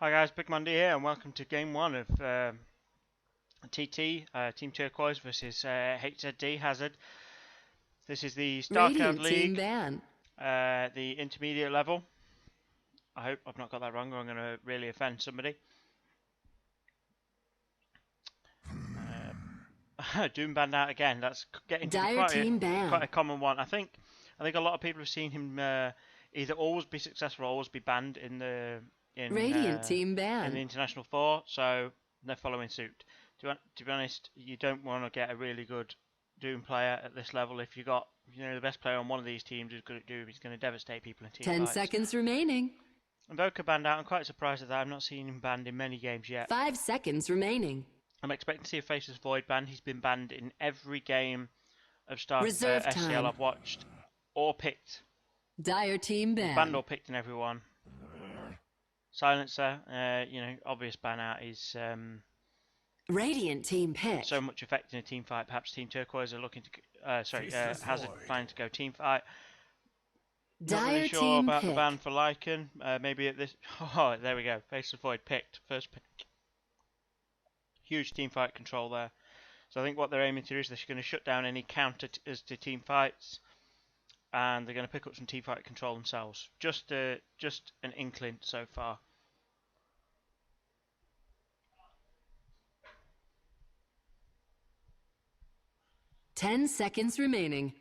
Hi guys, BigMonD here, and welcome to Game 1 of TT, Team Turquoise versus HzD, HazzarD. This is the StarCard League, the intermediate level. I hope I've not got that wrong, or I'm going to really offend somebody. Doom banned out again. That's getting to be quite a common one. I think a lot of people have seen him either always be successful or always be banned in the in the International 4, so they're following suit. To be honest, you don't want to get a really good Doom player at this level. If you got the best player on one of these teams who's good at Doom, he's going to devastate people in team 10 fights. seconds remaining. And Voka banned out. I'm quite surprised at that. I've not seen him banned in many games yet. 5 seconds remaining. I'm expecting to see a Faceless Void ban. He's been banned in every game of SCL I've watched or picked. Dire team ban. Banned or picked in everyone. Silencer, obvious ban out is Radiant team pick. So much affecting a team fight. Perhaps Team Turquoise are looking to HazzarD planning to go team fight. Not really sure about the ban for Lycan. Maybe at this. Oh, there we go. Faceless Void picked. First pick. Huge team fight control there. So I think what they're aiming to do is they're going to shut down any counter to team fights, and they're going to pick up some team fight control themselves. Just an inkling so far. Ten seconds remaining.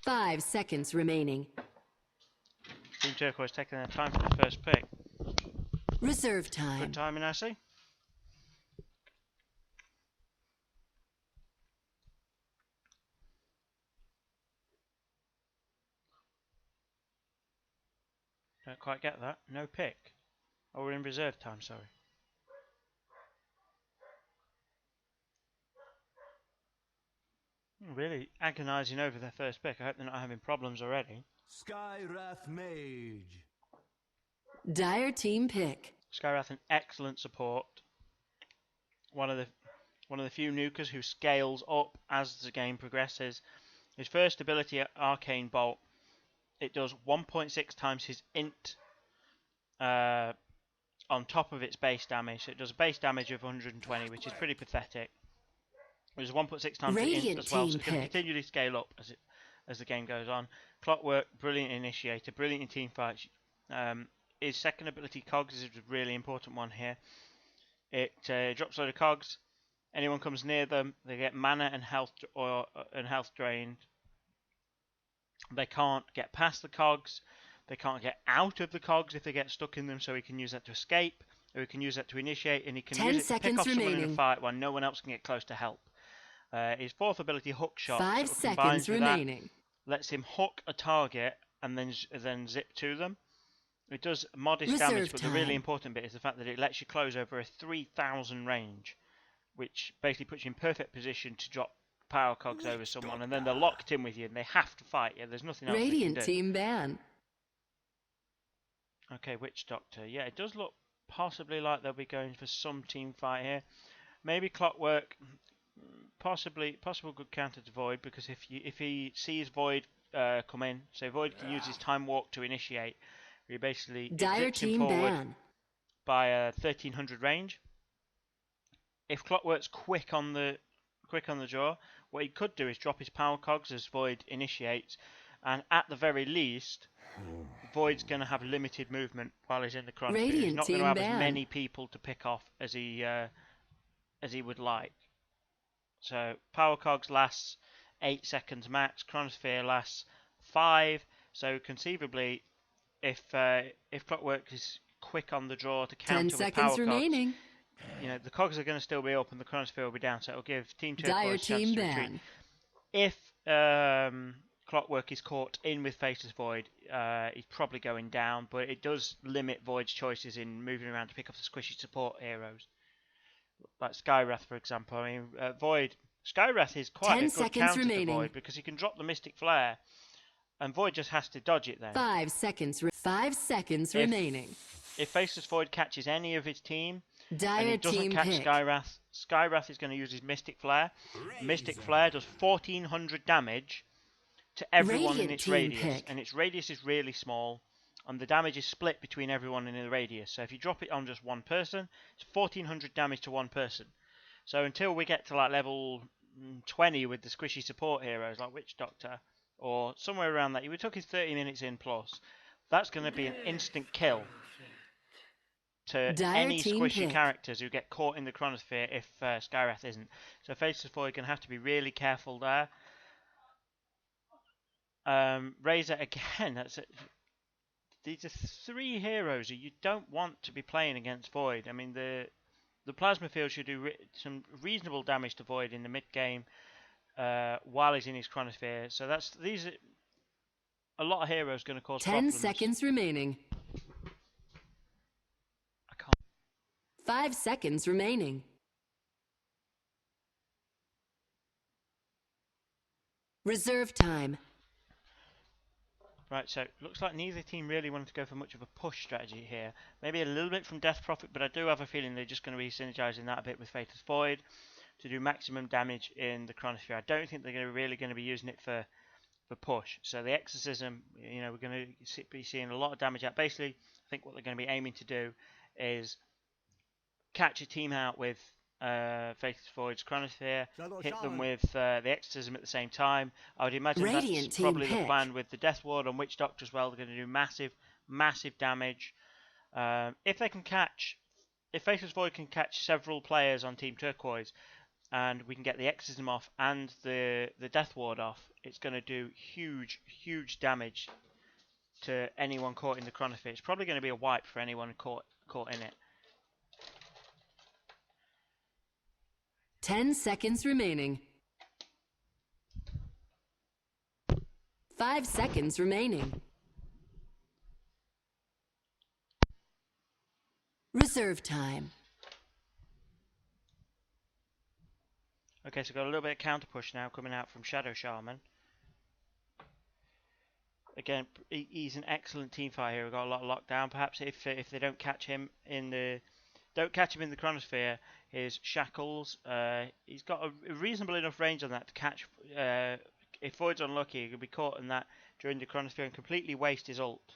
5 seconds remaining. Team Turquoise taking their time for the first pick. Reserve time. Good timing, I see. Don't quite get that. No pick. Oh, we're in reserve time, sorry. Really agonising over their first pick. I hope they're not having problems already. Skywrath Mage. Dire team pick. Skywrath, an excellent support. One of the few nukers who scales up as the game progresses. His first ability, Arcane Bolt, it does 1.6 times his int on top of its base damage. So it does a base damage of 120, which is pretty pathetic. It was 1.6 times the int as well, so it's going to continually scale up as the game goes on. Clockwork, brilliant initiator, brilliant in team fights. His second ability, Cogs, is a really important one here. It drops a load of Cogs. Anyone comes near them, they get mana and health drained. They can't get past the Cogs. They can't get out of the Cogs if they get stuck in them, so he can use that to escape, or he can use that to initiate, and he can use it to pick off someone in a fight when no one else can get close to help. His fourth ability, Hook Shot, 5 seconds remaining. Lets him hook a target and then zip to them. It does modest damage, but the really important bit is the fact that it lets you close over a 3,000 range, which basically puts you in perfect position to drop power cogs over someone, and then they're locked in with you and they have to fight you. There's nothing else they can do. Radiant team ban. Okay, Witch Doctor. Yeah, it does look possibly like they'll be going for some team fight here. Maybe Clockwork. Possible good counter to Void, because if he sees Void come in, so Void can use his Time Walk to initiate. He basically zips him forward by a 1300 range. If Clockwork's quick on the draw, what he could do is drop his power cogs as Void initiates, and at the very least, Void's going to have limited movement while he's in the chronosphere. He's not going to have as many people to pick off as he would like. So power cogs lasts 8 seconds max. Chronosphere lasts 5. So conceivably, if Clockwork is quick on the draw to counter with power cogs, the cogs are going to still be up and the Chronosphere will be down. So it'll give Team Turquoise a chance to retreat. If Clockwork is caught in with Faceless Void, he's probably going down, but it does limit Void's choices in moving around to pick up the squishy support heroes. Like Skywrath, for example. I mean, Skywrath is quite a good counter to Void because he can drop the Mystic Flare, and Void just has to dodge it then. 5 seconds remaining. If Faceless Void catches any of his team, and he doesn't catch Skywrath, Skywrath is going to use his Mystic Flare. Mystic Flare does 1400 damage to everyone in its radius, and its radius is really small. and the damage is split between everyone in the radius. So if you drop it on just one person, it's 1400 damage to one person. So until we get to like level 20 with the squishy support heroes like Witch Doctor, or somewhere around that, we took his 30 minutes in plus, that's going to be an instant kill to Dire any team squishy pick. characters who get caught in the Chronosphere if Skywrath isn't. So Faceless Void going to have to be really careful there. Razor again, these are three heroes who you don't want to be playing against Void. I mean, the Plasma Field should do some reasonable damage to Void in the mid game while he's in his Chronosphere. So these are a lot of heroes going to cause 10 problems. seconds remaining. I can't. 5 seconds remaining. Reserve time. Right, so looks like neither team really wanted to go for much of a push strategy here. Maybe a little bit from Death Prophet, but I do have a feeling they're just going to be synergizing that a bit with Faithless Void to do maximum damage in the Chronosphere. I don't think they're really going to be using it for push. So the Exorcism, we're going to be seeing a lot of damage out. Basically, I think what they're going to be aiming to do is catch a team out with Faithless Void's Chronosphere, hit them with the Exorcism at the same time. I would imagine Radiant that's team probably the pick. plan with the Death Ward and Witch Doctor as well. They're going to do massive damage. If Faithless Void can catch several players on Team Turquoise, and we can get the Exorcism off and the Death Ward off, it's going to do huge damage to anyone caught in the Chronosphere. It's probably going to be a wipe for anyone caught in it. 10 seconds remaining. 5 seconds remaining. Reserve time. Okay, so got a little bit of counter push now coming out from Shadow Shaman. Again, he's an excellent team fighter here. We've got a lot of lockdown. Perhaps if they don't catch him in the Chronosphere, his shackles. He's got a reasonable enough range on that to catch. If Void's unlucky, he could be caught in that during the Chronosphere and completely waste his ult.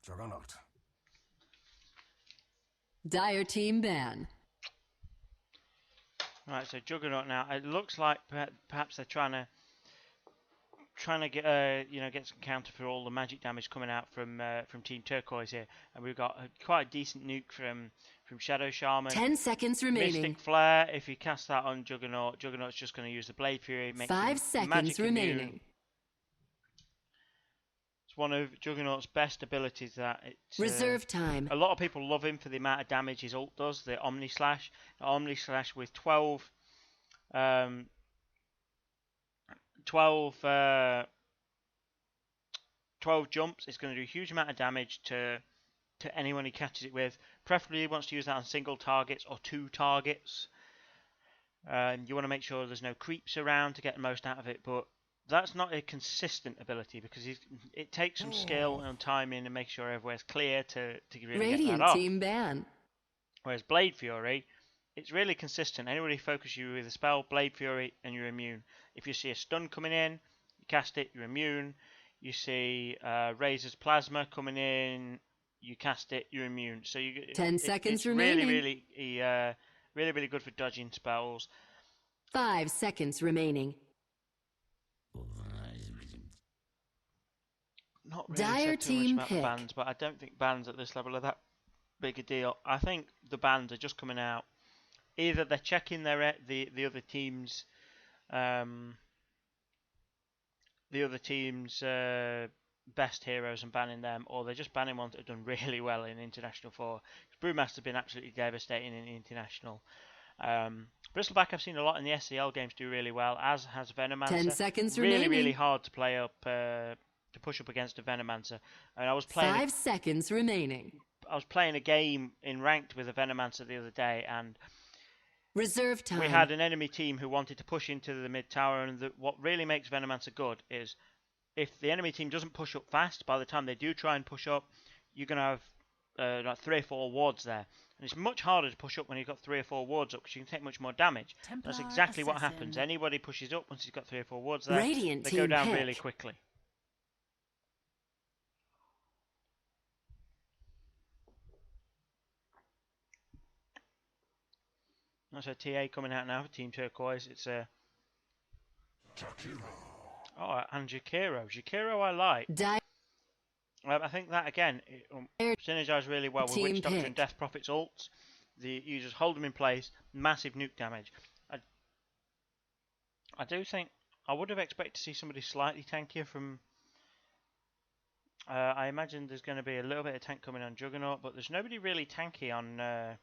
Juggernaut. Dire team ban. Right, so Juggernaut now. It looks like perhaps they're trying to get get some counter for all the magic damage coming out from Team Turquoise here, and we've got quite a decent nuke from Shadow Shaman. 10 seconds remaining. Mystic Flare. If you cast that on Juggernaut, Juggernaut's just going to use the Blade Fury. 5 seconds remaining. Immune. It's one of Juggernaut's best abilities. That it's Reserve time. a lot of people love him for the amount of damage his ult does. The Omni Slash. The Omni Slash with 12 jumps. It's going to do a huge amount of damage to anyone he catches it with. Preferably he wants to use that on single targets or 2 targets. You want to make sure there's no creeps around to get the most out of it, but that's not a consistent ability because it takes some skill and timing and make sure everywhere's clear to really Radiant get that off. team ban. Whereas Blade Fury, it's really consistent. Anybody focus you with a spell, Blade Fury, and you're immune. If you see a stun coming in, you cast it, you're immune. You see Razor's Plasma coming in, you cast it, you're immune. So 10 seconds it's remaining. really good for dodging spells. 5 seconds remaining. Not really Dire said too team much about pick. the bans, but I don't think bans at this level are that big a deal. I think the bans are just coming out. Either they're checking the other team's best heroes and banning them, or they're just banning ones that have done really well in International 4. Brewmaster's been absolutely devastating in International. Bristleback I've seen a lot in the SCL games do really well, as has Venomancer. 10 seconds really, remaining. really hard to play up, to push up against a Venomancer. And I was playing 5 seconds remaining. I was playing a game in ranked with a Venomancer the other day, and Reserve time. we had an enemy team who wanted to push into the mid tower. And what really makes Venomancer good is if the enemy team doesn't push up fast, by the time they do try and push up, you're going to have like 3 or 4 wards there. And it's much harder to push up when you've got 3 or 4 wards up because you can take much more damage. Templar That's exactly what Assassin. happens. Anybody pushes up once he's got 3 or 4 wards there, Radiant they team go down pick. really quickly. That's a TA coming out now for Team Turquoise. It's a... Oh, and Jakiro. Jakiro I like. I think that, again, synergizes really well with Team Witch Doctor pick. and Death Prophet's ults. You just hold them in place, massive nuke damage. I do think... I would have expected to see somebody slightly tankier from... I imagine there's going to be a little bit of tank coming on Juggernaut, but there's nobody really tanky on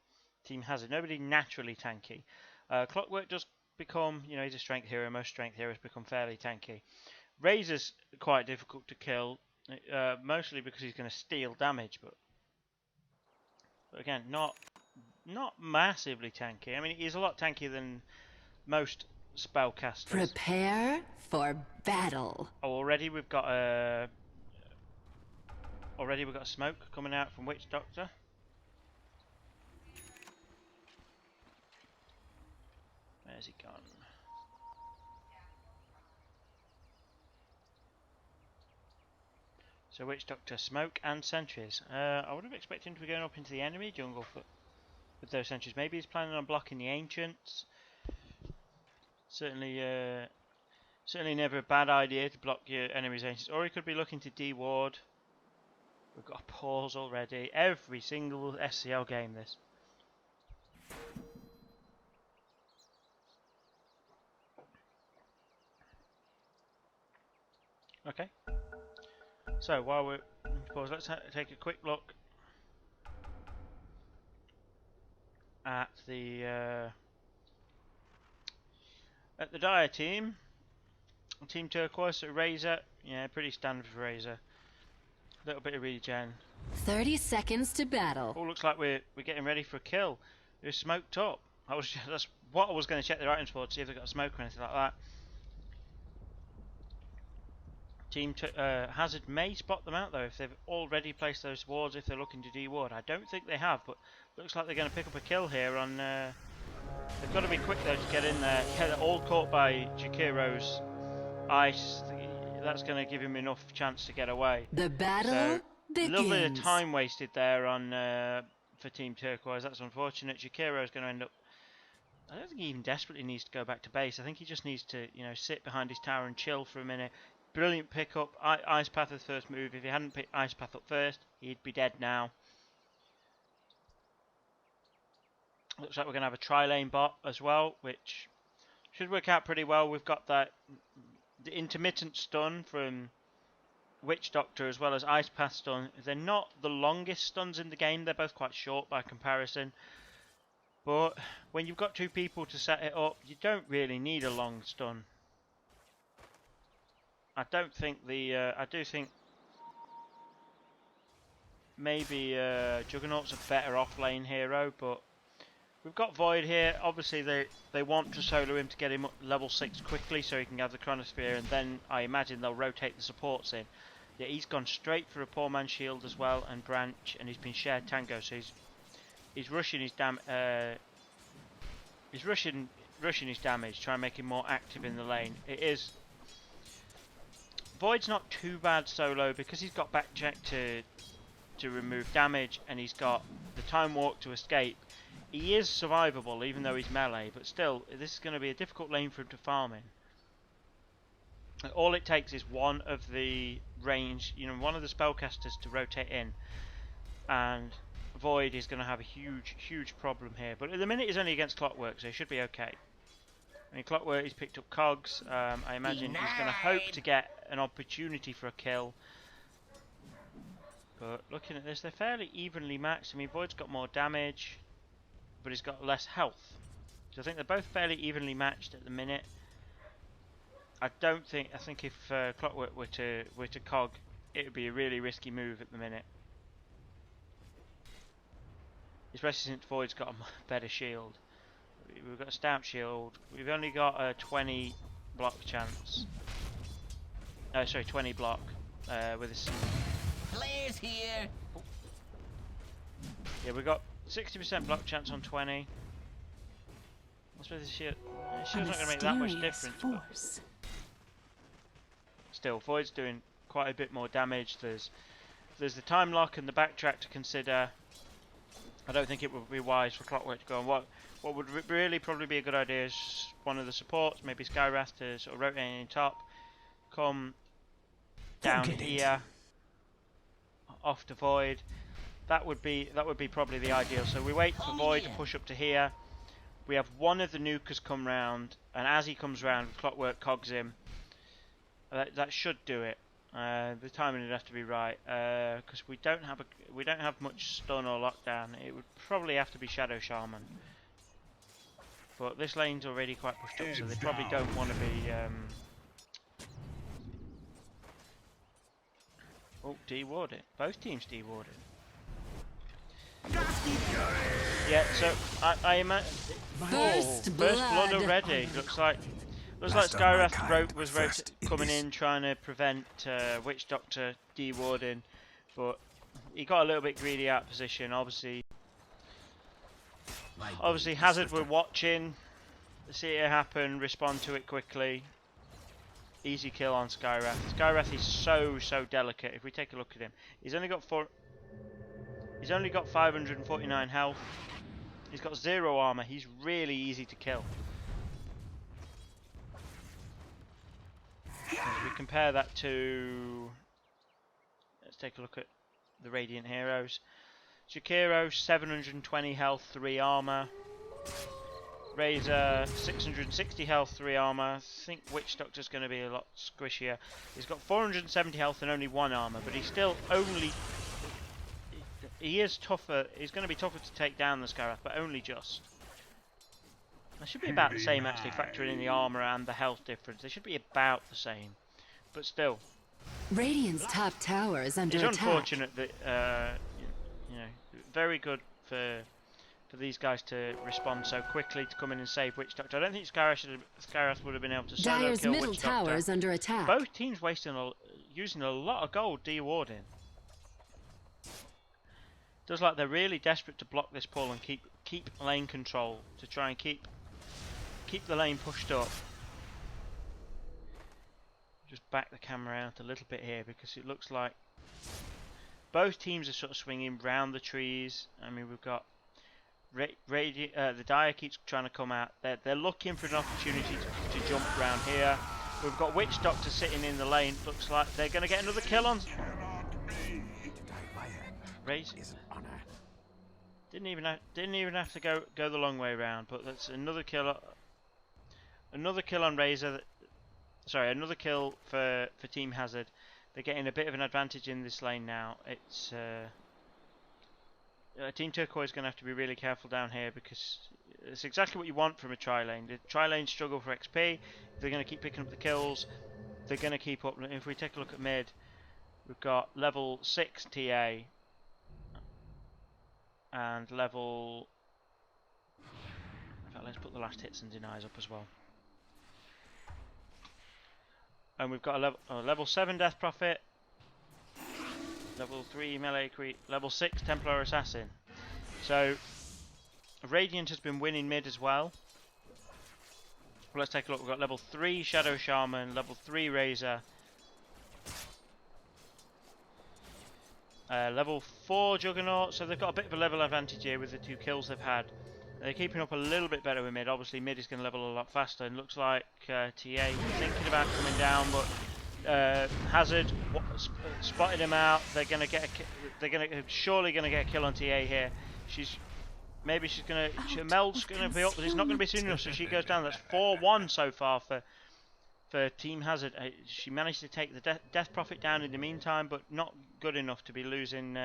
Team HazzarD. Nobody naturally tanky. Clockwork does become, he's a strength hero. Most strength heroes become fairly tanky. Razor's quite difficult to kill, mostly because he's going to steal damage, but again, not massively tanky. I mean, he's a lot tankier than most spellcasters. Prepare for battle. Oh, already we've got a smoke coming out from Witch Doctor. Where's he gone? So Witch Doctor, smoke and sentries. I would have expected him to be going up into the enemy jungle with those sentries. Maybe he's planning on blocking the ancients. Certainly never a bad idea to block your enemy's ancients. Or he could be looking to de-ward. We've got a pause already. Every single SCL game this. Okay. So while we're pause, let's take a quick look at the Dire team. Team Turquoise, so Razor, yeah, pretty standard for Razor. A little bit of regen. 30 seconds to battle. Oh, looks like we're getting ready for a kill. They're smoked up. That's what I was going to check their items for, to see if they've got smoke or anything like that. Team HazzarD may spot them out though if they've already placed those wards, if they're looking to de-ward. I don't think they have, but looks like they're going to pick up a kill here on... they've got to be quick though to get in there. Yeah, they're all caught by Jakiro's ice. That's going to give him enough chance to get away. The battle So, begins. a little bit of time wasted there on for Team Turquoise. That's unfortunate. Jakiro is going to end up... I don't think he even desperately needs to go back to base. I think he just needs to, sit behind his tower and chill for a minute. Brilliant pickup. Ice Path as first move. If he hadn't picked Ice Path up first, he'd be dead now. Looks like we're going to have a tri-lane bot as well, which should work out pretty well. We've got the intermittent stun from Witch Doctor as well as Ice Path stun. They're not the longest stuns in the game. They're both quite short by comparison. But when you've got 2 people to set it up, you don't really need a long stun. I don't think I do think maybe Juggernaut's a better off-lane hero, but we've got Void here. Obviously they want to solo him to get him up level 6 quickly so he can have the Chronosphere, and then I imagine they'll rotate the supports in. Yeah, he's gone straight for a Poor Man's Shield as well, and Branch, and he's been shared Tango, so he's rushing his rushing his damage, trying to make him more active in the lane. Void's not too bad solo because he's got back check to remove damage, and he's got the time walk to escape. He is survivable even though he's melee, but still this is going to be a difficult lane for him to farm in. All it takes is one of the one of the spellcasters to rotate in, and Void is going to have a huge problem here. But at the minute he's only against Clockwork, so he should be okay. I mean, Clockwork, he's picked up Cogs. I imagine he's going to hope to get an opportunity for a kill. But looking at this, they're fairly evenly matched. I mean, Void's got more damage, but he's got less health. So I think they're both fairly evenly matched at the minute. I think if Clockwork were to cog, it would be a really risky move at the minute. Especially since Void's got a better shield. We've got a stout shield. We've only got a 20 block chance. Sorry, 20 block with this. Players here. Yeah, we've got 60% block chance on 20. I suppose the shield's not going to make that much difference. But still, Void's doing quite a bit more damage. There's the time lock and the backtrack to consider. I don't think it would be wise for Clockwork to go on. What would really probably be a good idea is one of the supports, maybe Skywrath, to sort of rotate in top, come down here, off to Void. That would be probably the ideal. So we wait for Void to push up to here. We have one of the nukers come round, and as he comes round, Clockwork cogs him. That should do it. The timing would have to be right because we don't have much stun or lockdown. It would probably have to be Shadow Shaman, but this lane's already quite pushed up, so they probably don't want to be. Oh, dewarded. Both teams dewarded. Yeah, so I imagine. First blood blood already. Looks like Skywrath was coming in trying to prevent Witch Doctor dewarding, but he got a little bit greedy out of position. Obviously HazzarD were watching, see it happen, respond to it quickly. Easy kill on Skywrath. Skywrath is so delicate. If we take a look at him, he's only got 549 health. He's got 0 armor. He's really easy to kill. If we compare that to, let's take a look at the Radiant heroes. Jakiro 720 health, 3 armor. Razor 660 health, 3 armor. I think Witch Doctor's going to be a lot squishier. He's got 470 health and only 1 armor, but he's still only. He is tougher. He's going to be tougher to take down than Skywrath, but only just. They should be about the same actually, factoring in the armor and the health difference. They should be about the same, but still. Radiant's top tower is under It's attack. unfortunate that very good for these guys to respond so quickly to come in and save Witch Doctor. I don't think Skywrath would have been able to solo Dyer's kill middle Witch tower Doctor. is under attack. Both teams using a lot of gold dewarding. Does like they're really desperate to block this pull and keep lane control to try and keep the lane pushed up. Just back the camera out a little bit here because it looks like both teams are sort of swinging round the trees. I mean, we've got the Dyer keeps trying to come out. They're looking for an opportunity to jump around here. We've got Witch Doctor sitting in the lane. Looks like they're going to get another kill on. Razor didn't even have to go the long way around, but that's another kill. Another kill on Razor. Sorry, another kill for Team HazzarD. They're getting a bit of an advantage in this lane now. It's Team Turquoise is going to have to be really careful down here because it's exactly what you want from a tri-lane. The tri-lane struggle for XP. They're going to keep picking up the kills. They're going to keep up. If we take a look at mid, we've got level 6 TA and level. In fact, let's put the last hits and denies up as well. And we've got a level 7 Death Prophet, level 3 Melee Creep, level 6 Templar Assassin. So Radiant has been winning mid as well. Let's take a look. We've got level 3 Shadow Shaman, level 3 Razor, level 4 Juggernaut. So they've got a bit of a level advantage here with the 2 kills they've had. They're keeping up a little bit better with mid. Obviously, mid is going to level a lot faster, and looks like TA thinking about coming down, but HazzarD spotted him out. They're going to get. Surely going to get a kill on TA here. Meld's going to be up, but it's not going to be soon enough. So she goes down. That's 4-1 so far for Team HazzarD. She managed to take the Death Prophet down in the meantime, but not good enough to be losing.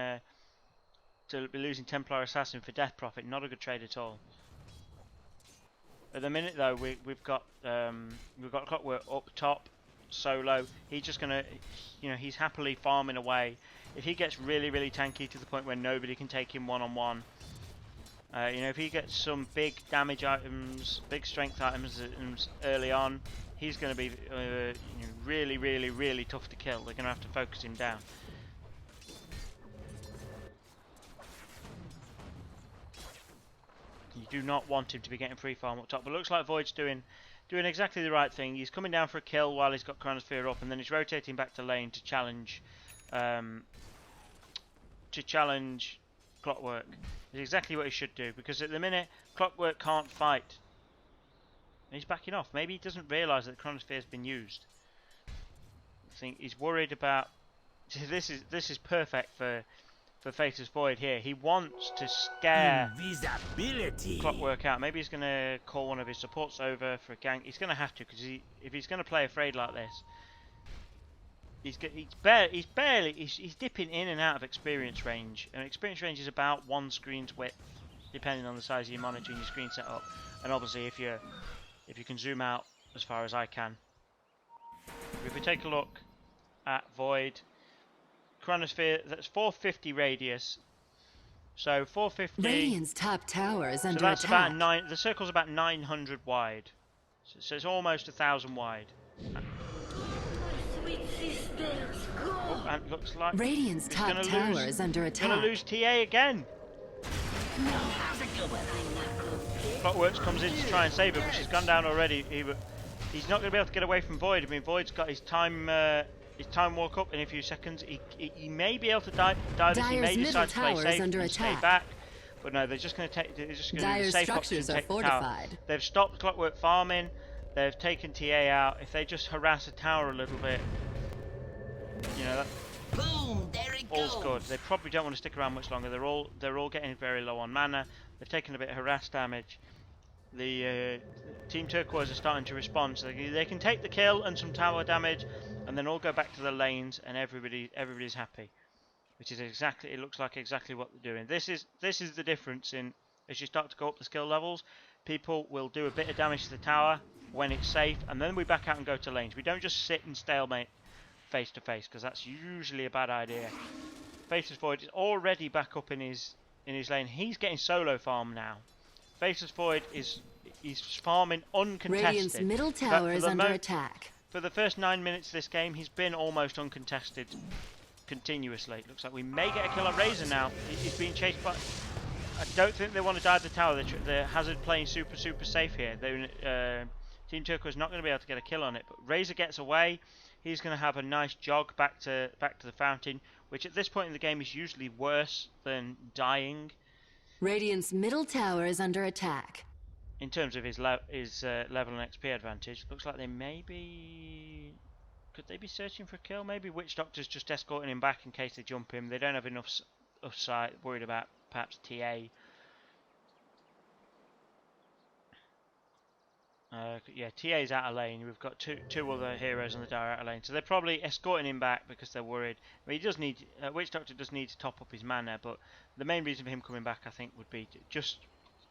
Templar Assassin for Death Prophet. Not a good trade at all. At the minute though, we've got Clockwork up top, solo. He's just gonna, you know, he's happily farming away. If he gets really tanky to the point where nobody can take him one-on-one, you know, if he gets some big damage items, big strength items early on, he's going to be you know, really tough to kill. They're going to have to focus him down. You do not want him to be getting free farm up top, but it looks like Void's doing exactly the right thing. He's coming down for a kill while he's got Chronosphere up, and then he's rotating back to lane to challenge Clockwork. It's exactly what he should do, because at the minute Clockwork can't fight. He's backing off. Maybe he doesn't realise that the Chronosphere has been used. I think he's worried about. This is perfect for Faceless Void here. He wants to scare Invisibility. Clockwork out. Maybe he's going to call one of his supports over for a gank. He's going to have to, because if he's going to play afraid like this, he's dipping in and out of experience range, and experience range is about one screen's width, depending on the size of your monitor and your screen setup. And obviously, if you can zoom out as far as I can. If we take a look at Void, Chronosphere, that's 450 radius. So 450. Radiant's top tower is under so that's attack. about 9. The circle's about 900 wide. So it's almost 1,000 wide. Oh, and it looks like Radiant's top tower is under attack. Gonna lose TA again. Clockworks comes in to try and save her, but she's gone down already. He's not going to be able to get away from Void. I mean, Void's got his time walk up in a few seconds. He may be able to die this. He may decide to play safe and stay back. But no, they're just going to take. They're just going to do the safe option, take the tower. They've stopped Clockwork farming. They've taken TA out. If they just harass the tower a little bit, you know, Boom! There it all's goes. good. They probably don't want to stick around much longer. They're all getting very low on mana. They've taken a bit of harass damage. The Team Turquoise are starting to respond, so they can take the kill and some tower damage, and then all go back to the lanes, and everybody's happy. Which is exactly, it looks like exactly what they're doing. This is the difference in as you start to go up the skill levels. People will do a bit of damage to the tower when it's safe, and then we back out and go to lanes. We don't just sit and stalemate face to face, because that's usually a bad idea. Faceless Void is already back up in his lane. He's getting solo farm now. Faceless Void he's farming uncontested. Radiant's middle tower is under attack. For the first 9 minutes of this game, he's been almost uncontested continuously. Looks like we may get a kill on Razor now. He's being chased by. I don't think they want to dive the tower. The HazzarD playing super safe here. Team Turquoise is not going to be able to get a kill on it. But Razor gets away. He's going to have a nice jog back to the fountain, which at this point in the game is usually worse than dying. Radiant's middle tower is under attack. In terms of his level and XP advantage, looks like they may be. Could they be searching for a kill? Maybe Witch Doctor's just escorting him back in case they jump him. They don't have enough sight. Worried about perhaps TA. Yeah, TA's out of lane. We've got two other heroes on the dire out of lane, so they're probably escorting him back because they're worried. I mean, he does need Witch Doctor does need to top up his mana, but the main reason for him coming back, I think, would be just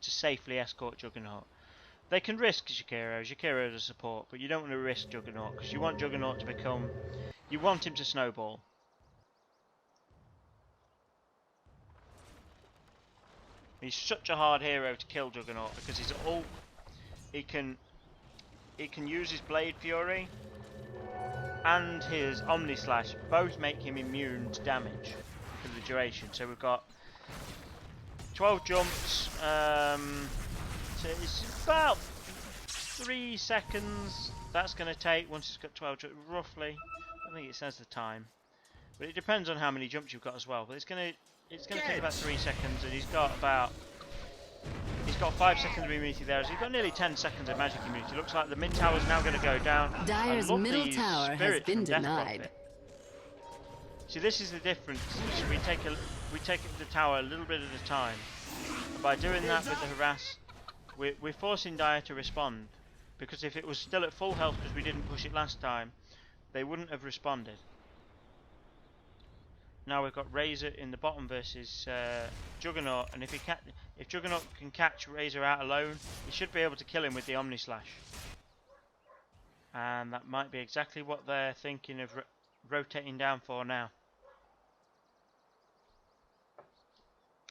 to safely escort Juggernaut. They can risk Jakiro as a support, but you don't want to risk Juggernaut because you want Juggernaut to become. You want him to snowball. He's such a hard hero to kill Juggernaut because he's all. He can use his Blade Fury and his Omni Slash. Both make him immune to damage for the duration. So we've got 12 jumps. So it's about 3 seconds. That's going to take once it's got 12 jumps, roughly. I think it says the time, but it depends on how many jumps you've got as well. But it's going to take about 3 seconds, and he's got 5 seconds of immunity there. So he's got nearly 10 seconds of magic immunity. Looks like the mid tower is now going to go down. Dire's middle tower has been denied. See, this is the difference. So we take the tower a little bit at a time. And by doing that with the harass, we're forcing Dire to respond. Because if it was still at full health because we didn't push it last time, they wouldn't have responded. now we've got Razor in the bottom versus Juggernaut, and if Juggernaut can catch Razor out alone, he should be able to kill him with the Omni Slash. And that might be exactly what they're thinking of rotating down for now.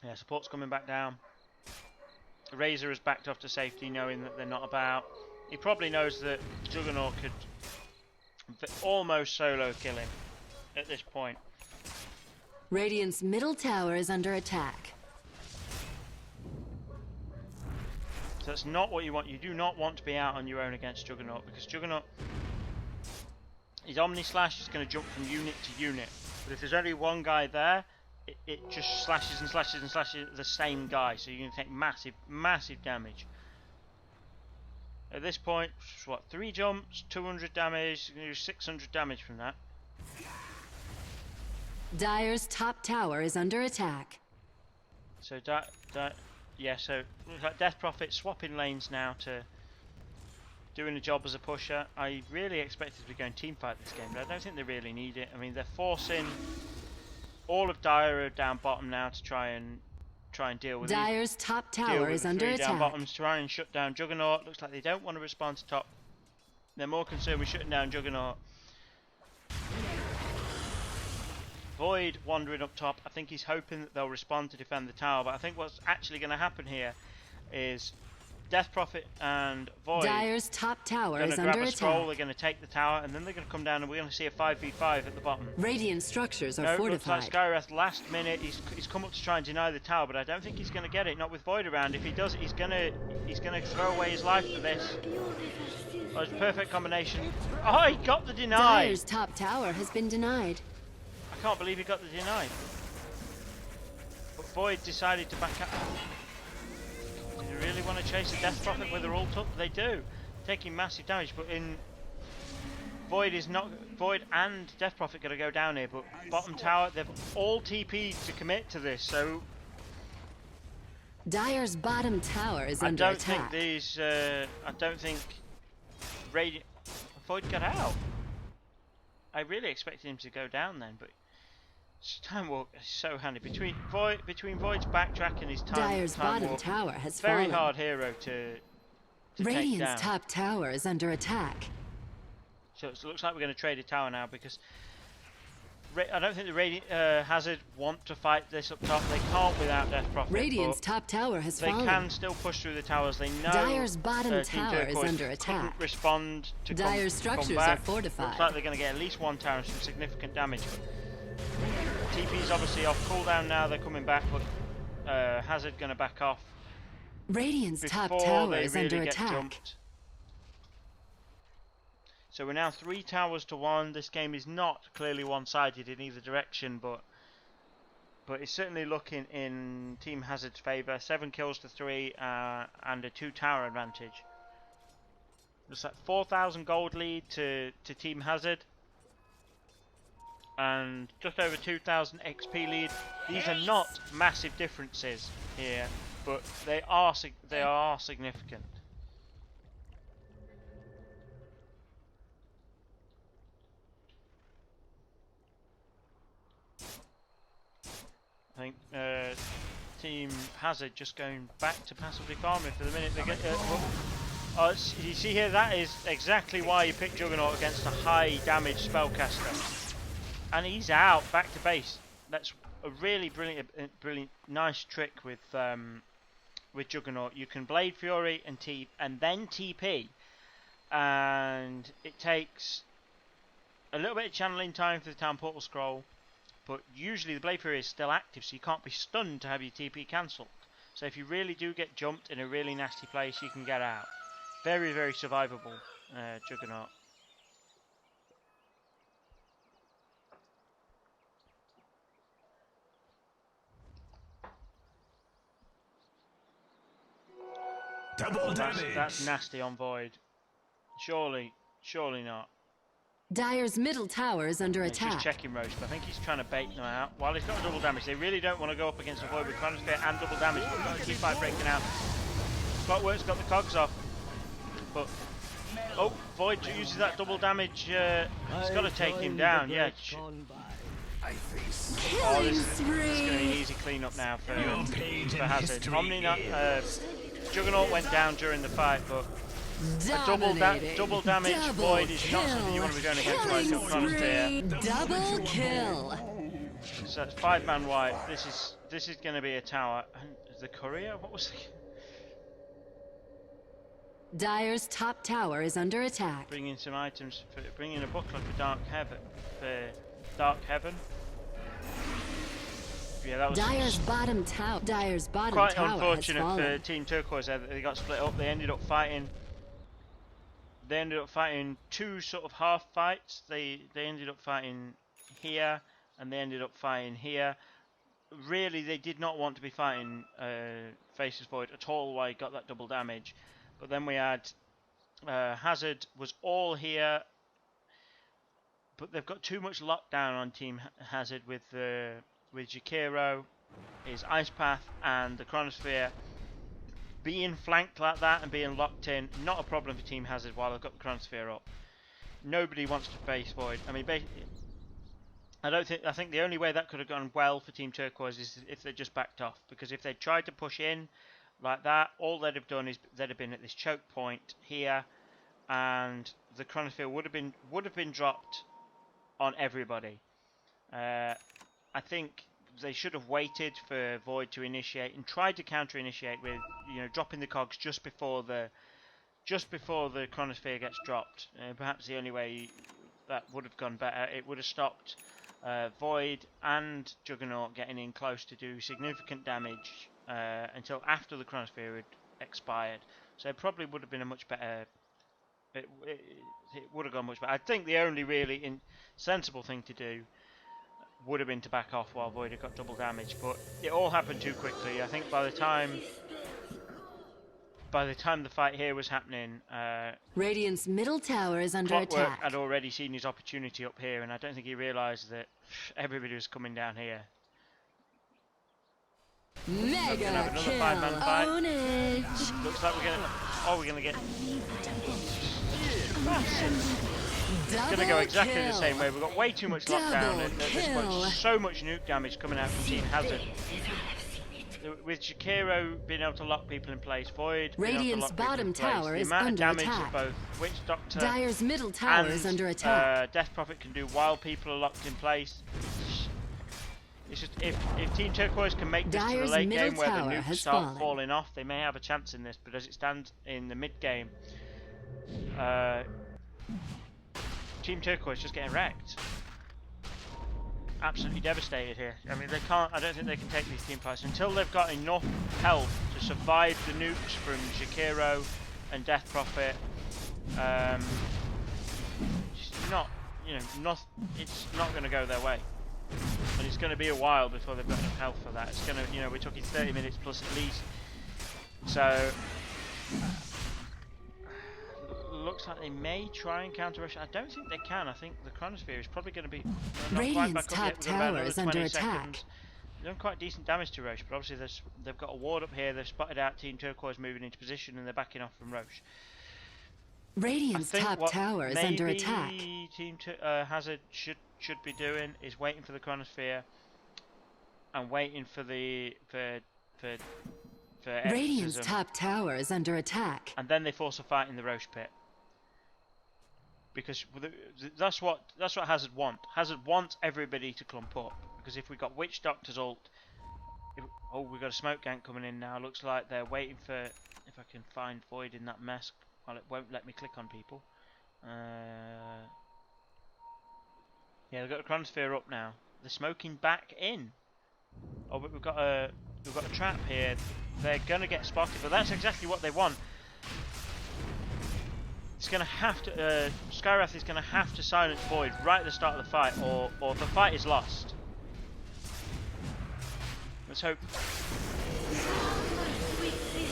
Yeah, support's coming back down. Razor has backed off to safety, knowing that they're not about. He probably knows that Juggernaut could almost solo kill him at this point. Radiant's middle tower is under attack. So that's not what you want. You do not want to be out on your own against Juggernaut, because Juggernaut, his Omni Slash is going to jump from unit to unit. But if there's only one guy there, it just slashes and slashes and slashes the same guy, so you're going to take massive, massive damage. At this point, what, 3 jumps, 200 damage, you're going to do 600 damage from that. Dire's top tower is under attack. So yeah, so looks like Death Prophet swapping lanes now to doing a job as a pusher. I really expected to be going teamfight this game, but I don't think they really need it. I mean, they're forcing all of Dire down bottom now to try and deal with Dire's top tower is under attack. Down bottom to try and shut down Juggernaut. Looks like they don't want to respond to top. They're more concerned with shutting down Juggernaut. Void wandering up top. I think he's hoping that they'll respond to defend the tower, but I think what's actually going to happen here is Death Prophet and Void Dire's top tower is grab under a attack. scroll, they're going to take the tower, and then they're going to come down and we're going to see a 5v5 at the bottom. Radiant structures are No, fortified. looks like Skywrath last minute, he's come up to try and deny the tower, but I don't think he's going to get it, not with Void around. If he does, he's going to throw away his life for this. Oh, it's a perfect combination. Oh, he got the deny! Dire's top tower has been denied. I can't believe he got the deny. But Void decided to back up. Do they really want to chase a Death Prophet with their ult up? They do. Taking massive damage, but Void and Death Prophet going to go down here, but bottom tower, they've all TP'd to commit to this, so Dire's bottom tower is under attack. I don't think Void got out. I really expected him to go down then, but time walk is so handy between Void's backtrack and his Dire's bottom walk, tower has very fallen. hard hero to take Radiant's down. top tower is under attack. So it looks like we're going to trade a tower now, because I don't think the HazzarD want to fight this up top. They can't without Death Prophet. Radiant's top tower has they fallen. can still push through the towers. They know Dire's bottom Team tower is Turquoise under attack. couldn't respond to Dire's come structures back. are fortified. Looks like they're going to get at least one tower and some significant damage. TP's obviously off cooldown now. They're coming back, but HazzarD going to back off. Radiant's top before tower they is really under get attack. jumped. So we're now 3 towers to 1. This game is not clearly one-sided in either direction, but it's certainly looking in Team HazzarD's favour. 7 kills to 3 and a 2 tower advantage. Looks like 4,000 gold lead to Team HazzarD, and just over 2,000 XP lead. These are not massive differences here, but they are significant. I think Team HazzarD just going back to passively farming for the minute. They get. You see here, that is exactly why you pick Juggernaut against a high damage spellcaster, and he's out back to base. That's a really brilliant, nice trick with Juggernaut. You can Blade Fury and then TP, and it takes a little bit of channeling time for the Town Portal Scroll. But usually the Blade Fury is still active, so you can't be stunned to have your TP cancelled. So if you really do get jumped in a really nasty place, you can get out. Very, very survivable, Juggernaut. Double damage. That's nasty on Void. Surely not. Dire's middle tower is under He's attack. just checking Roach, but I think he's trying to bait them out. While he's got double damage, they really don't want to go up against a Void with Chronosphere and double damage. But we've got a team fight breaking out. Clockwork's got the cogs off, but Void uses that double damage. He's got to take him down. Yeah, Oh, this is going to be an easy clean-up now for HazzarD. Juggernaut went down during the fight, but a double damage void is not something you want to be going against while you've got Chronosphere. Double kill. So it's 5-man wide. This is going to be a tower. And the courier? What was the... Dire's top tower is under attack. Bring in some items. Bring in a buckler for Dark Heaven. Yeah, that was Dire's bottom tower. Quite unfortunate for Team Turquoise there that they got split up. They ended up fighting. They ended up fighting two sort of half fights. They ended up fighting here, and they ended up fighting here. Really, they did not want to be fighting Faceless Void at all. While he got that double damage, but then we had HazzarD was all here. But they've got too much lockdown on Team HazzarD with Jakiro, his Ice Path, and the Chronosphere. Being flanked like that and being locked in, not a problem for Team HazzarD while they've got the Chronosphere up. Nobody wants to base void. I mean, I think the only way that could have gone well for Team Turquoise is if they just backed off. Because if they tried to push in like that, all they'd have done is they'd have been at this choke point here, and the Chronosphere would have been dropped on everybody. I think they should have waited for Void to initiate and tried to counter initiate with, you know, dropping the cogs just before the Chronosphere gets dropped. Perhaps the only way that would have gone better. It would have stopped Void and Juggernaut getting in close to do significant damage until after the Chronosphere had expired. So it probably would have been a much better. It would have gone much better. I think the only really sensible thing to do would have been to back off while Void had got double damage, but it all happened too quickly. I think by the time the fight here was happening, Radiant's middle tower is under attack. had already seen his opportunity up here, and I don't think he realised that everybody was coming down here. Mega kill. Ownage. Looks like we're gonna get. It's going to go exactly the same way. We've got way too much lockdown at this point. So much nuke damage coming out from Team HazzarD. With Jakiro being able to lock people in place, Void Radiant's bottom tower is under attack. Both Witch Doctor Dire's middle tower is under attack. Death Prophet can do while people are locked in place. It's just if Team Turquoise can make this to the late game where the nukes start falling off, they may have a chance in this. But as it stands in the mid game, Team Turquoise just getting wrecked. Absolutely devastated here. I mean, I don't think they can take these team fights until they've got enough health to survive the nukes from Jakiro and Death Prophet. It's not going to go their way, and it's going to be a while before they've got enough health for that. It's going to, we're talking 30 minutes plus at least. So. Looks like they may try and counter rush. I don't think they can. I think the Chronosphere is probably going to be Radiant's top tower is under attack. They're doing quite decent damage to Roche, but obviously they've got a ward up here. They've spotted out Team Turquoise moving into position, and they're backing off from Roche. Radiant's top tower is under attack. Team HazzarD should be doing is waiting for the Chronosphere and waiting for Radiant's top tower is under attack, and then they force a fight in the Roche pit. Because that's what HazzarD want. HazzarD wants everybody to clump up. Because if we got Witch Doctor's ult, we've got a smoke gank coming in now. Looks like they're waiting for if I can find Void in that mess. Well, it won't let me click on people. Yeah, they've got the Chronosphere up now. They're smoking back in. Oh, but we've got a trap here. They're gonna get spotted, but that's exactly what they want. It's going to have to, Skywrath is going to have to silence Void right at the start of the fight, or the fight is lost. Let's hope.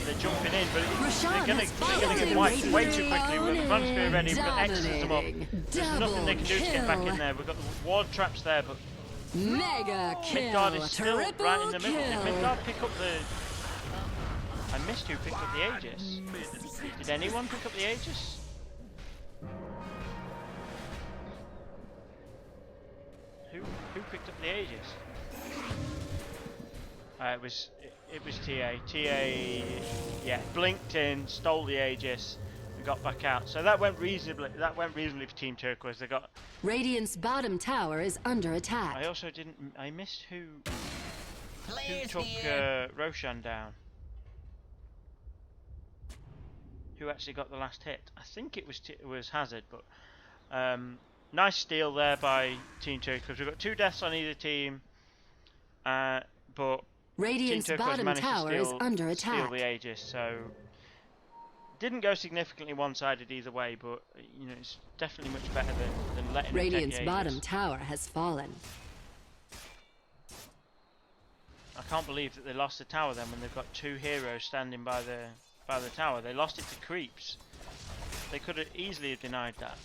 They're jumping in, but they're going to get wiped way too quickly. We've got the Chronosphere ready, we've got X's them up. There's nothing they can do to get back in there. We've got the ward traps there, but Mega Midgard is still right in the middle. Did Midgard pick up the... I missed who picked up the Aegis. Did anyone pick up the Aegis? Who? Who picked up the Aegis? It was TA. TA, yeah, blinked in, stole the Aegis, and got back out. So that went reasonably. That went reasonably for Team Turquoise. They got. Radiant's bottom tower is under attack. I also didn't. I missed who Players took here. Roshan down. Who actually got the last hit? I think it was HazzarD, but nice steal there by Team Turquoise. We've got 2 deaths on either team, but Radiant's Team Turquoise bottom managed tower to is under steal attack. the Aegis, so didn't go significantly one-sided either way, but you know it's definitely much better than letting him Radiant's take the bottom Aegis. tower has fallen. I can't believe that they lost the tower then when they've got 2 heroes standing by the tower. They lost it to creeps. They could have easily have denied that.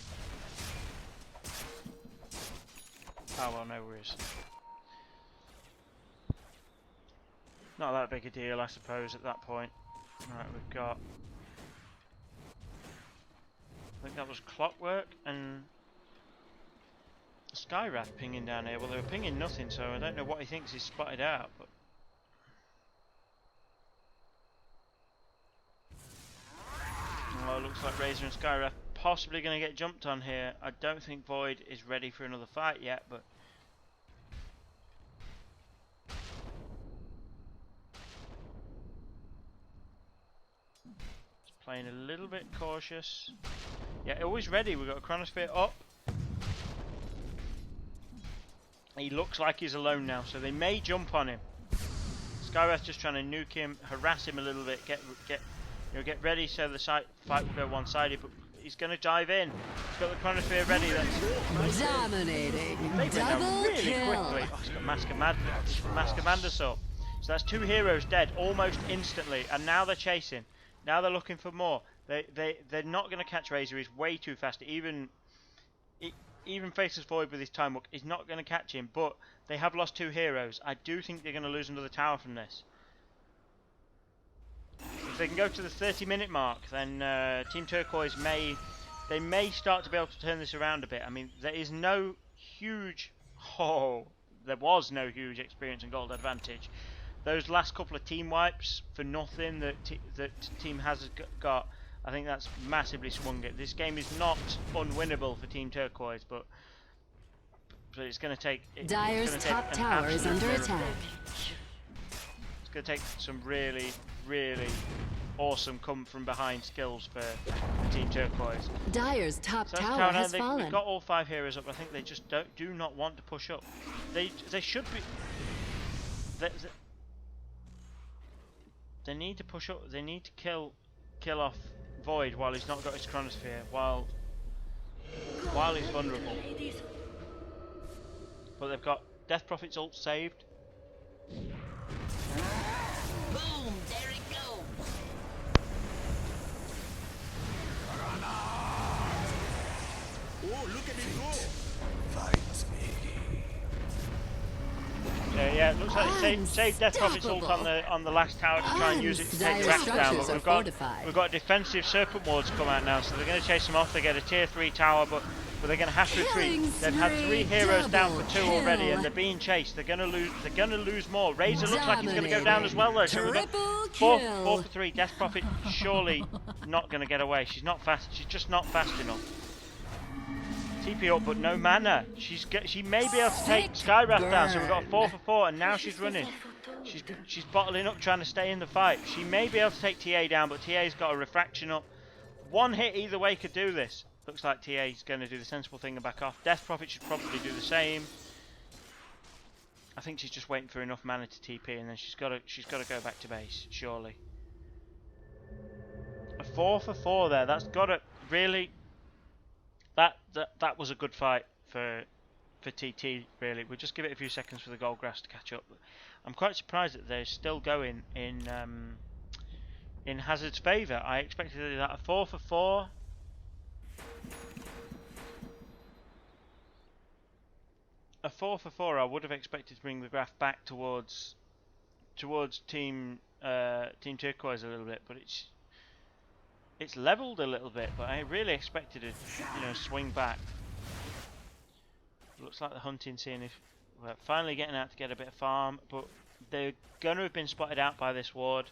Oh well, no worries. Not that big a deal, I suppose, at that point. Right, we've got. I think that was Clockwork and Skywrath pinging down here. Well, they were pinging nothing, so I don't know what he thinks he's spotted out. But well, it looks like Razor and Skywrath possibly going to get jumped on here. I don't think Void is ready for another fight yet, but he's playing a little bit cautious. Yeah, always ready. We've got a Chronosphere up. He looks like he's alone now, so they may jump on him. Skywrath just trying to nuke him, harass him a little bit, get ready so the fight will go one-sided. But he's going to dive in. He's got the Chronosphere ready. That's Dominating. they went down Double really kill. quickly. Oh, he's got Mask of Madness up. So that's 2 heroes dead almost instantly, and now they're chasing. Now they're looking for more. They're not going to catch Razor. He's way too fast. Even Faceless Void with his time walk is not going to catch him. But they have lost 2 heroes. I do think they're going to lose another tower from this. If they can go to the 30-minute mark, then Team Turquoise may start to be able to turn this around a bit. I mean, there was no huge experience and gold advantage. Those last couple of team wipes for nothing that Team HazzarD got, I think that's massively swung it. This game is not unwinnable for Team Turquoise, but it's going to take. Dyer's top tower is under attack. It's going to take some really, really awesome come from behind skills for Team Turquoise. Dyer's top So that's tower has They've fallen. got all 5 heroes up. I think they just do not want to push up. They should be. They need to push up. They need to kill off Void while he's not got his Chronosphere. While he's vulnerable. But they've got Death Prophet's ult saved. Boom, there it goes. Oh, look at it go. Fight me. Yeah, it looks like they saved Death Prophet's ult on the last tower to try and use it to take the Rack down. But we've got defensive Serpent Wards come out now, so they're going to chase them off. They get a tier 3 tower, but they're going to have to retreat. They've had 3 heroes down for 2 already, and they're being chased. They're going to lose. They're going to lose more. Razor looks like he's going to go down as well, though. So we've got 4 for 3. Death Prophet surely not going to get away. She's not fast. She's just not fast enough. TP up, but no mana. She may be able to take Skywrath down. So we've got a 4 for 4, and now she's running. She's bottling up, trying to stay in the fight. She may be able to take TA down, but TA's got a refraction up. 1 hit either way could do this. Looks like TA's going to do the sensible thing and back off. Death Prophet should probably do the same. I think she's just waiting for enough mana to TP, and then she's got to go back to base. Surely. A 4 for 4 there. That's got to really. That was a good fight for TT. Really, we'll just give it a few seconds for the gold grass to catch up. I'm quite surprised that they're still going in HazzarD's favour. I expected that a 4 for 4. A 4 for 4. I would have expected to bring the graph back towards Team Turquoise a little bit, but it's leveled a little bit. But I really expected it, swing back. Looks like the hunting scene. If we're finally getting out to get a bit of farm, but they're going to have been spotted out by this ward.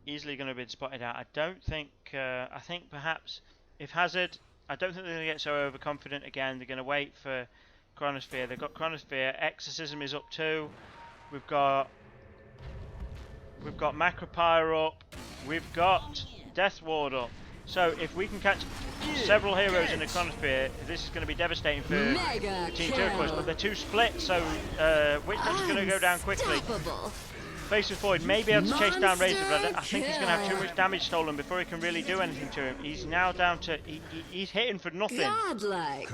Easily going to have been spotted out. I don't think, I think perhaps if HazzarD, I don't think they're going to get so overconfident again. They're going to wait for Chronosphere. They've got Chronosphere, Exorcism is up too. We've got Macropyre up. We've got Death Ward up. So if we can catch several heroes in the Chronosphere, this is going to be devastating for Team Turquoise. But they're too split, so Witch Doctor's going to go down quickly. Faceless Void may be able to chase down Razor, but I think he's going to have too much damage stolen before he can really do anything to him. He's now down to... he's hitting for nothing. Godlike.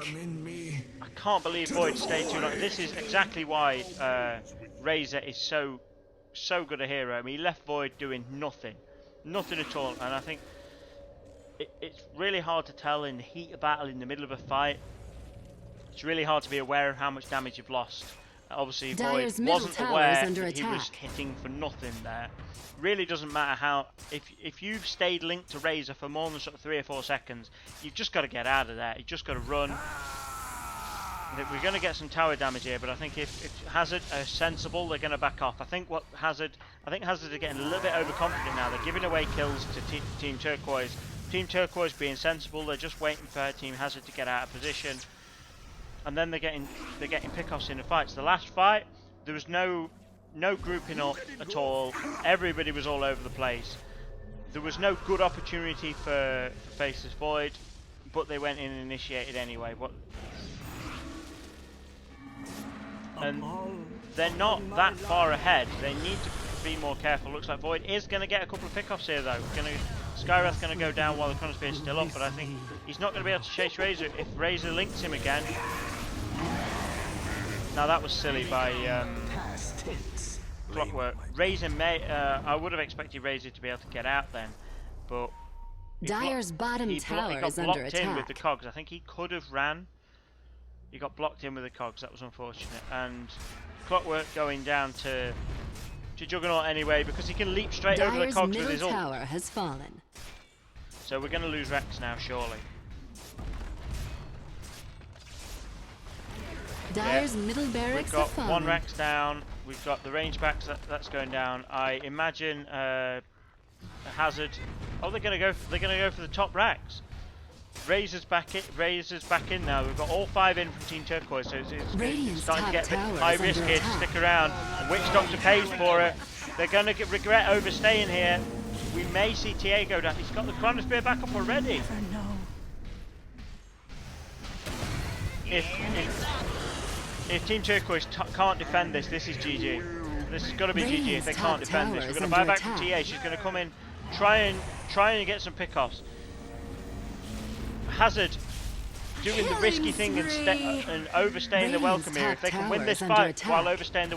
I can't believe Void stayed too long. This is exactly why Razor is so good a hero. I mean, he left Void doing nothing. Nothing at all. And I think it's really hard to tell in the heat of battle in the middle of a fight. It's really hard to be aware of how much damage you've lost. Obviously, Void wasn't aware that he was hitting for nothing there. Really doesn't matter how... If you've stayed linked to Razor for more than sort of 3 or 4 seconds, you've just got to get out of there. You've just got to run. We're going to get some tower damage here, but I think if HazzarD are sensible, they're going to back off. I think HazzarD are getting a little bit overconfident now. They're giving away kills to Team Turquoise. Team Turquoise being sensible, they're just waiting for Team HazzarD to get out of position. And then they're getting pickoffs in the fights. The last fight, there was no grouping up at all. Everybody was all over the place. There was no good opportunity for Faceless Void, but they went in and initiated anyway. And they're not that far ahead. They need to be more careful. Looks like Void is going to get a couple of pickoffs here though. Skywrath's going to go down while the Chronosphere is still up, but I think he's not going to be able to chase Razor if Razor links him again. Now that was silly by Clockwork. Razor may... I would have expected Razor to be able to get out then, but... Dire's bottom tower is under attack. He got blocked in with the cogs. I think he could have ran. He got blocked in with the cogs. That was unfortunate. And Clockwork going down to Juggernaut anyway, because he can leap straight over the cogs with his ult. Tower has fallen. So we're going to lose Rex now, surely. Dire's middle barracks have fallen. We've got 1 Rex down. We've got the range backs that's going down. I imagine HazzarD. Oh, they're going to go for the top racks. Razor's back in now. We've got all 5 in from Team Turquoise, so it's starting to get a bit high risk here to stick around. And Witch Doctor pays for it. They're going to regret overstaying here. We may see TA go down. He's got the Chronosphere back up already. If Team Turquoise can't defend this, this is GG. This has got to be GG if they can't defend this. We're going to buy back from TA. She's going to come in, try and get some pickoffs. HazzarD doing the risky thing and overstaying the welcome here. If they can win this fight while overstaying the